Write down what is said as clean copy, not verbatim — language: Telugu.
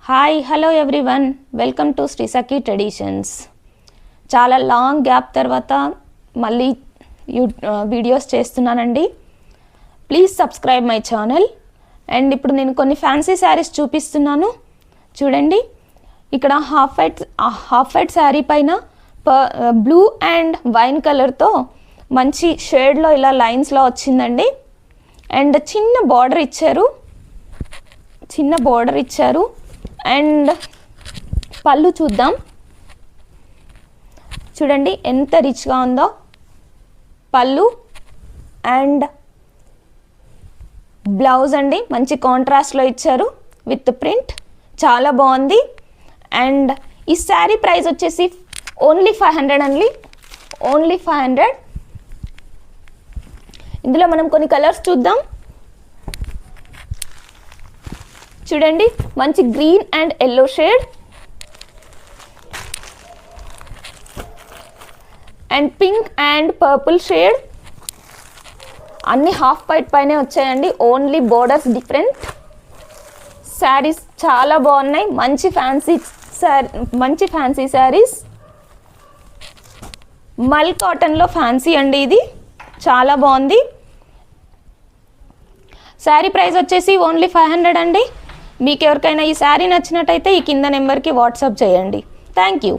Hi hello everyone, welcome to Shri Sakhi traditions. చాలా లాంగ్ గ్యాప్ తర్వాత మళ్ళీ వీడియోస్ చేస్తున్నానండి. Please subscribe my channel. And ఇప్పుడు నేను కొన్ని ఫ్యాన్సీ శారీస్ చూపిస్తున్నాను చూడండి. ఇక్కడ హాఫ్ వైట్ శారీ పైన బ్లూ అండ్ వైన్ కలర్తో మంచి షేడ్లో ఇలా లైన్స్లో వచ్చిందండి. అండ్ చిన్న బార్డర్ ఇచ్చారు అండ్ పళ్ళు చూద్దాం. చూడండి ఎంత రిచ్గా ఉందో పళ్ళు. అండ్ బ్లౌజ్ అండి మంచి కాంట్రాస్ట్లో ఇచ్చారు విత్ ప్రింట్, చాలా బాగుంది. అండ్ ఈ శారీ ప్రైస్ వచ్చేసి ఓన్లీ 500 అండి, ఓన్లీ 500. ఇందులో మనం కొన్ని కలర్స్ చూద్దాం. చూడండి మంచి green and yellow shade and pink and purple shade. అన్ని హాఫ్ వైట్ పైనే వచ్చాయండి, ఓన్లీ బోర్డర్స్ డిఫరెంట్. శారీస్ చాలా బాగున్నాయి, మంచి ఫ్యాన్సీ శారీస్. మల్ కాటన్లో ఫ్యాన్సీ అండి, ఇది చాలా బాగుంది. శారీ ప్రైస్ వచ్చేసి ఓన్లీ 500 అండి. మీకు ఎవరికైనా ఈ శారీ నచ్చినట్టయితే ఈ కింద నెంబర్కి వాట్సాప్ చేయండి. Thank you.